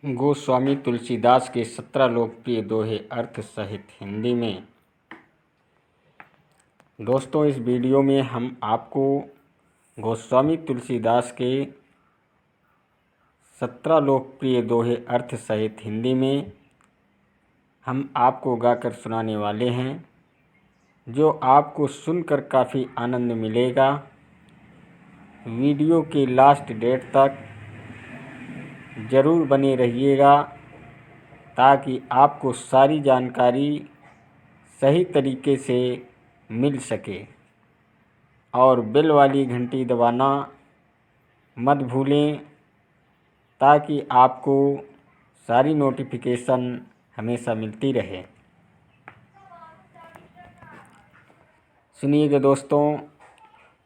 गोस्वामी तुलसीदास के 17 लोकप्रिय दोहे अर्थ सहित हिंदी में। दोस्तों, इस वीडियो में हम आपको गोस्वामी तुलसीदास के 17 लोकप्रिय दोहे अर्थ सहित हिंदी में हम आपको गाकर सुनाने वाले हैं, जो आपको सुनकर काफ़ी आनंद मिलेगा। वीडियो के लास्ट डेट तक ज़रूर बने रहिएगा ताकि आपको सारी जानकारी सही तरीके से मिल सके। और बेल वाली घंटी दबाना मत भूलें ताकि आपको सारी नोटिफिकेशन हमेशा मिलती रहे। सुनिएगा दोस्तों,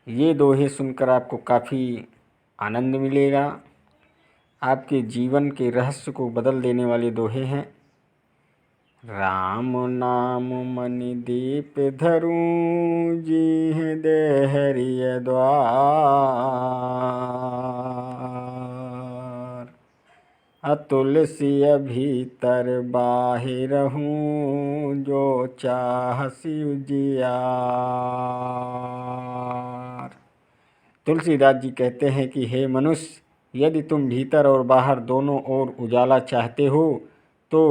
ये दोहे सुनकर आपको काफ़ी आनंद मिलेगा। आपके जीवन के रहस्य को बदल देने वाले दोहे हैं। राम नाम मनि दीप धरूं, जी हृदय हरिय द्वार। तुलसी भीतर बाहिर हूँ, जो चाहसी उजियार। तुलसीदास जी कहते हैं कि हे मनुष्य, यदि तुम भीतर और बाहर दोनों ओर उजाला चाहते हो तो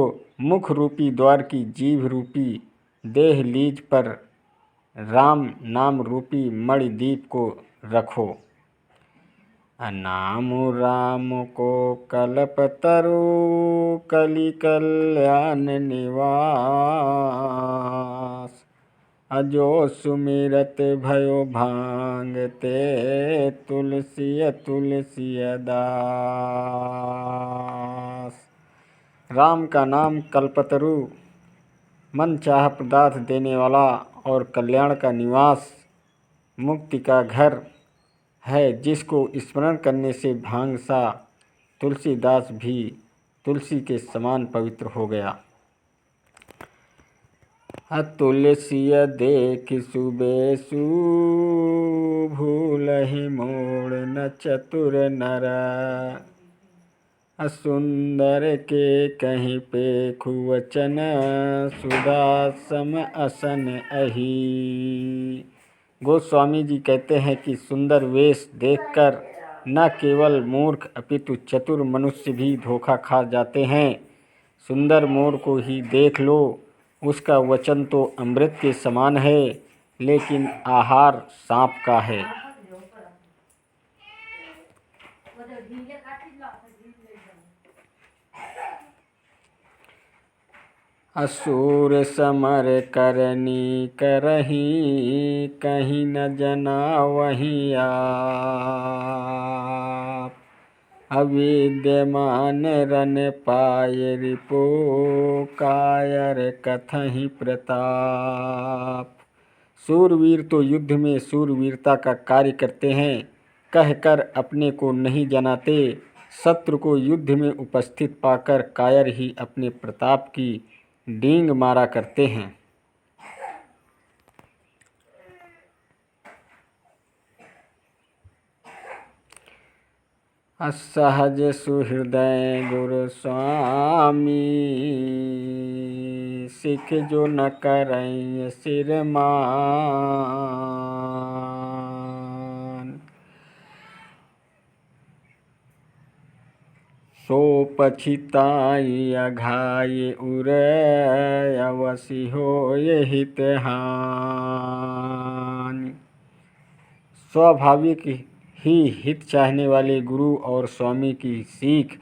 मुख रूपी द्वार की जीभ रूपी देह लीज पर राम नाम रूपी मणिदीप को रखो। नाम राम को कल्पतरु, कलि कल्याण निवास। अजो सुमिरत भयो भांगते, तुलसी तुलसी दास। राम का नाम कल्पतरु, मन चाह पदार्थ देने वाला और कल्याण का निवास, मुक्ति का घर है, जिसको स्मरण करने से भांग सा तुलसीदास भी तुलसी के समान पवित्र हो गया। तुलसिया देख सुबेसु, भूलहि मोड़ न चतुर नर। सुंदर के कहीं पे खुवचन, सुधा सम असन अही। गोस्वामी जी कहते हैं कि सुंदर वेश देखकर न केवल मूर्ख अपितु चतुर मनुष्य भी धोखा खा जाते हैं। सुंदर मोर को ही देख लो, उसका वचन तो अमृत के समान है, लेकिन आहार सांप का है। असुर समर करनी करही, कहीं न जना वहीं आप। अविद्यमान रन पाय रिपो, कायर कथहि प्रताप। सूरवीर तो युद्ध में सूरवीरता का कार्य करते हैं, कहकर अपने को नहीं जनाते। शत्रु को युद्ध में उपस्थित पाकर कायर ही अपने प्रताप की डींग मारा करते हैं। असहज सुहृदय गुरु स्वामी, सिख जो न करई सिर मान। सो पछिताई अघाय उर, अवसि होय हित हानि। स्वाभाविक ही हित चाहने वाले गुरु और स्वामी की सीख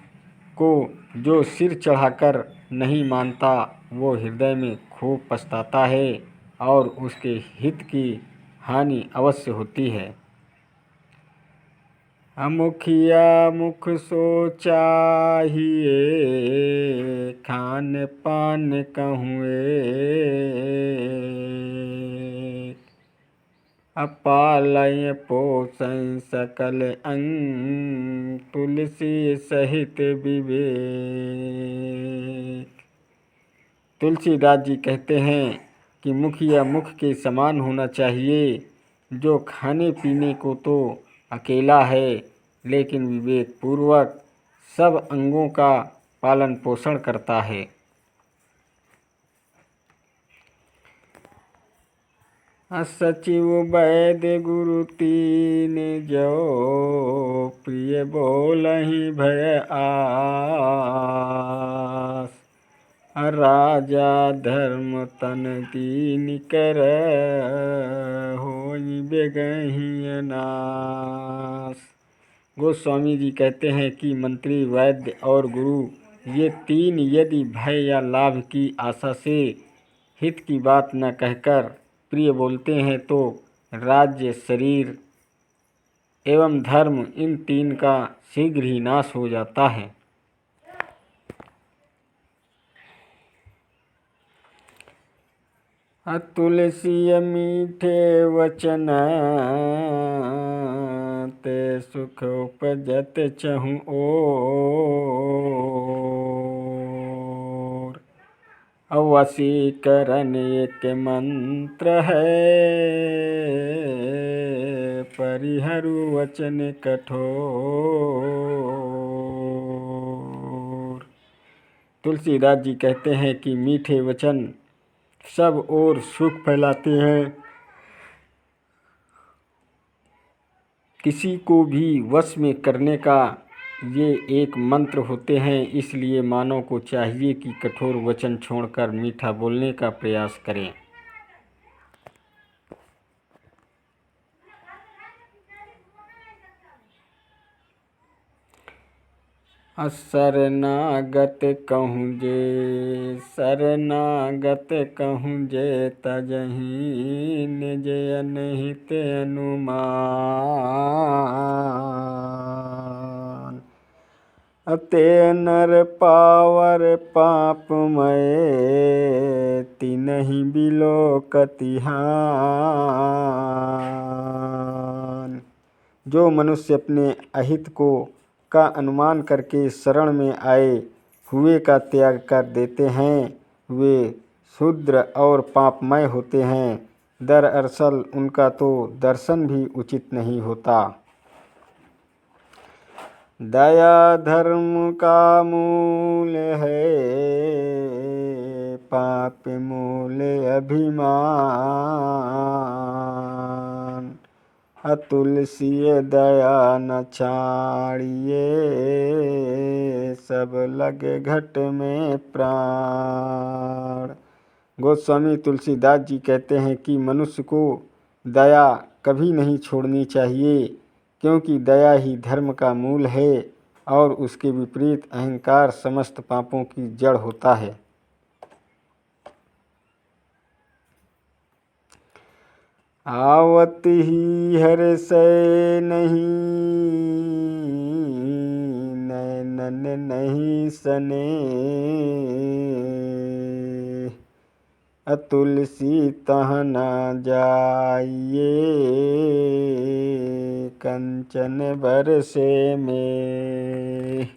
को जो सिर चढ़ाकर नहीं मानता, वो हृदय में खूब पछताता है और उसके हित की हानि अवश्य होती है। मुखिया मुख सोचाहिए, खान पान कहूँ अपालय पोषण सकल अंग, तुलसी सहित विवेक। तुलसीदास जी कहते हैं कि मुखिया मुख के समान होना चाहिए, जो खाने पीने को तो अकेला है, लेकिन विवेक पूर्वक सब अंगों का पालन पोषण करता है। सचिव वैद्य गुरु तीन जो प्रिय बोलहि भय आस। राजा धर्म तन कीन कर होई बेगहि नास। गोस्वामी जी कहते हैं कि मंत्री, वैद्य और गुरु ये तीन यदि भय या लाभ की आशा से हित की बात न कहकर प्रिय बोलते हैं तो राज्य, शरीर एवं धर्म इन तीन का शीघ्र ही नाश हो जाता है। तुलसी मीठे वचन ते सुख उपजत चहु ओर। वशीकरण एक मंत्र है परिहरु वचन कठोर। तुलसीदास जी कहते हैं कि मीठे वचन सब ओर सुख फैलाते हैं। किसी को भी वश में करने का ये एक मंत्र होते हैं, इसलिए मानव को चाहिए कि कठोर वचन छोड़कर मीठा बोलने का प्रयास करें। शरणागत कहूँ जे तजहि निज अनहित अनुमान। ते नर पावर पापमय तिनहि बिलोकतिहान। जो मनुष्य अपने अहित का अनुमान करके शरण में आए हुए का त्याग कर देते हैं वे शूद्र और पापमय होते हैं। दरअसल उनका तो दर्शन भी उचित नहीं होता। दया धर्म का मूल है पाप मूल अभिमान। तुलसी दया न छाड़िए सब लगे घट में प्राण। गोस्वामी तुलसीदास जी कहते हैं कि मनुष्य को दया कभी नहीं छोड़नी चाहिए, क्योंकि दया ही धर्म का मूल है और उसके विपरीत अहंकार समस्त पापों की जड़ होता है। आवत ही हर्षय नहीं नैनन नहीं सने। तुलसी तह न जाइए कंचन बरसे में।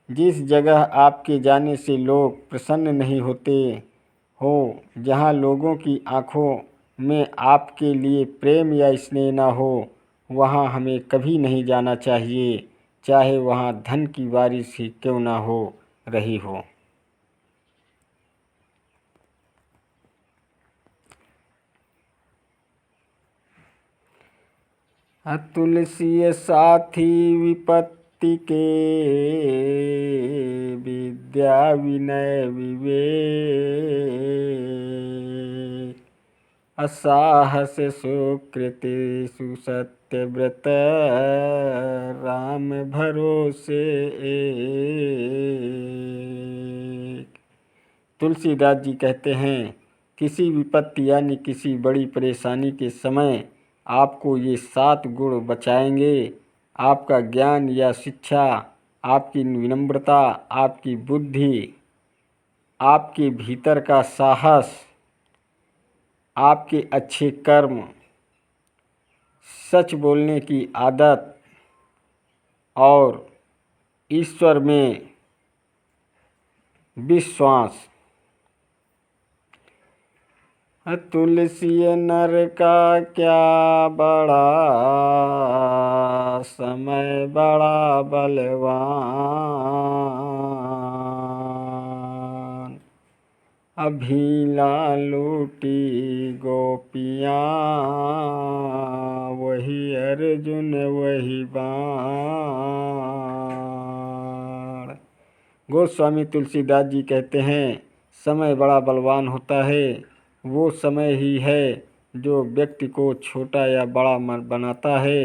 जिस जगह आपके जाने से लोग प्रसन्न नहीं होते हो, जहाँ लोगों की आँखों में आपके लिए प्रेम या स्नेह न हो, वहाँ हमें कभी नहीं जाना चाहिए, चाहे वहाँ धन की बारिश ही क्यों न हो रही हो। तुलसी साथी विपत्ति के विद्या विनय विवेक। असाहस सुकृति सुसत्य व्रत राम भरोसे एक। तुलसीदास जी कहते हैं किसी विपत्ति यानी किसी बड़ी परेशानी के समय आपको ये 7 गुण बचाएंगे। आपका ज्ञान या शिक्षा, आपकी विनम्रता, आपकी बुद्धि, आपके भीतर का साहस, आपके अच्छे कर्म, सच बोलने की आदत और ईश्वर में विश्वास। तुलसी नर का क्या बड़ा समय बड़ा बलवान। अभिला लूटी गोपियाँ, वही अर्जुन वही बाण। गोस्वामी तुलसीदास जी कहते हैं, समय बड़ा बलवान होता है। वो समय ही है जो व्यक्ति को छोटा या बड़ा बनाता है।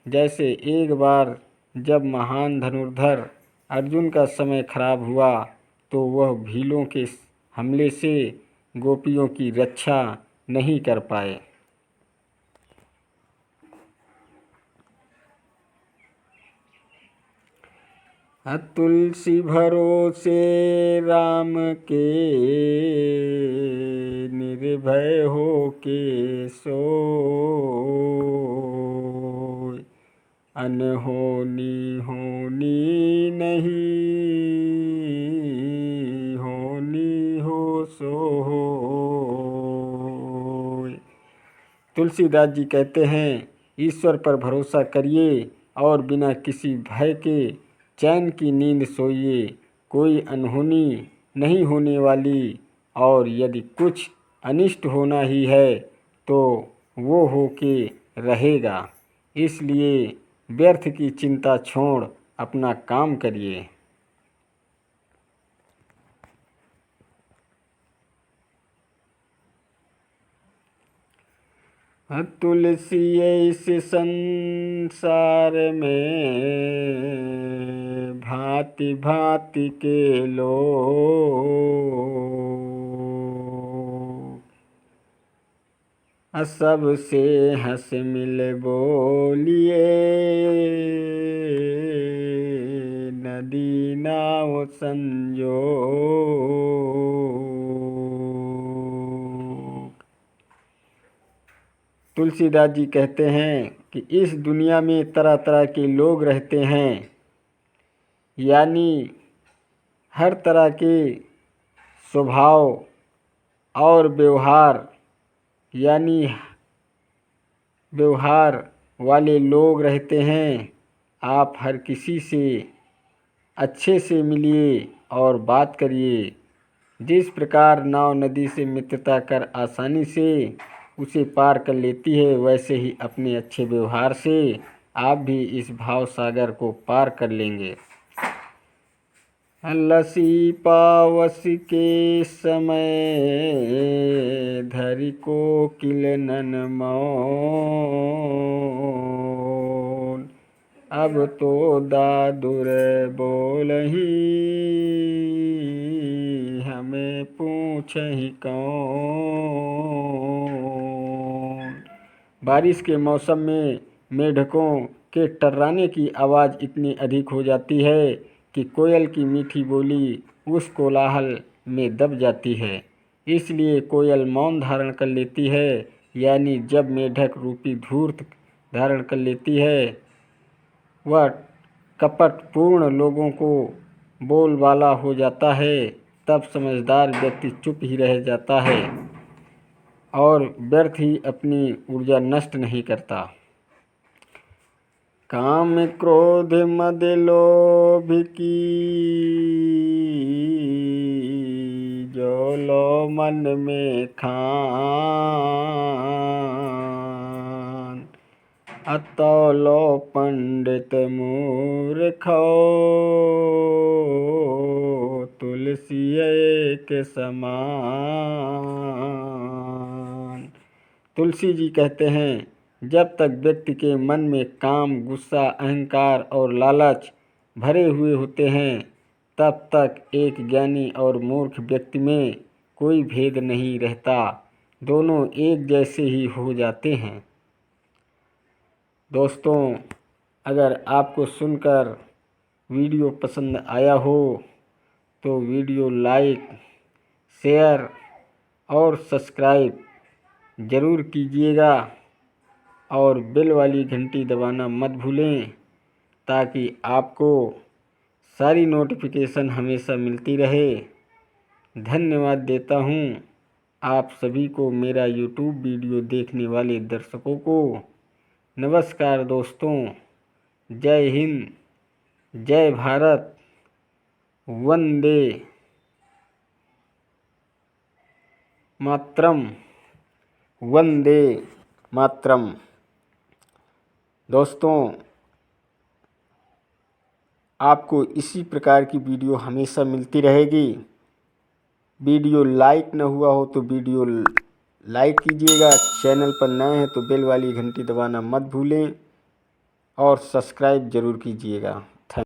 जैसे एक बार जब महान धनुर्धर अर्जुन का समय खराब हुआ तो वह भीलों के हमले से गोपियों की रक्षा नहीं कर पाए। तुलसी भरोसे राम के, निर्भय हो के सोय। अनहोनी होनी नहीं, होनी हो सो होय। तुलसीदास जी कहते हैं, ईश्वर पर भरोसा करिए और बिना किसी भय के चैन की नींद सोइए। कोई अनहोनी नहीं होने वाली, और यदि कुछ अनिष्ट होना ही है तो वो हो के रहेगा। इसलिए व्यर्थ की चिंता छोड़ अपना काम करिए। तुलसी इस संसार में भांति भांति के लोग, सबसे हंस मिल बोलिए। नदी नाव संजोग। तुलसीदास जी कहते हैं कि इस दुनिया में तरह तरह के लोग रहते हैं, यानी हर तरह के स्वभाव और व्यवहार, यानी व्यवहार वाले लोग रहते हैं। आप हर किसी से अच्छे से मिलिए और बात करिए। जिस प्रकार नाव नदी से मित्रता कर आसानी से उसे पार कर लेती है, वैसे ही अपने अच्छे व्यवहार से आप भी इस भाव सागर को पार कर लेंगे। लसी पावस के समय, धरि कोकिल नन मौन। अब तो दादुर बोलही, हमें पूछहि कौन। बारिश के मौसम में मेढकों के टर्राने की आवाज़ इतनी अधिक हो जाती है कि कोयल की मीठी बोली उस कोलाहल में दब जाती है। इसलिए कोयल मौन धारण कर लेती है, यानी जब मेढक रूपी धूर्त धारण कर लेती है, वह कपटपूर्ण लोगों को बोलबाला हो जाता है, तब समझदार व्यक्ति चुप ही रह जाता है और व्यर्थ ही अपनी ऊर्जा नष्ट नहीं करता। काम क्रोध मद लोभ की, जो लो मन में खान। अतौलो पंडित मूर्खो, तुलसी के समान। तुलसी जी कहते हैं, जब तक व्यक्ति के मन में काम, गुस्सा, अहंकार और लालच भरे हुए होते हैं, तब तक एक ज्ञानी और मूर्ख व्यक्ति में कोई भेद नहीं रहता। दोनों एक जैसे ही हो जाते हैं। दोस्तों, अगर आपको सुनकर वीडियो पसंद आया हो तो वीडियो लाइक, शेयर और सब्सक्राइब ज़रूर कीजिएगा और बेल वाली घंटी दबाना मत भूलें, ताकि आपको सारी नोटिफिकेशन हमेशा मिलती रहे। धन्यवाद देता हूँ आप सभी को, मेरा यूट्यूब वीडियो देखने वाले दर्शकों को। नमस्कार दोस्तों, जय हिंद, जय भारत, वंदे मातरम, वंदे मातरम। दोस्तों, आपको इसी प्रकार की वीडियो हमेशा मिलती रहेगी। वीडियो लाइक न हुआ हो तो वीडियो लाइक कीजिएगा। चैनल पर नए हैं तो बेल वाली घंटी दबाना मत भूलें और सब्सक्राइब ज़रूर कीजिएगा।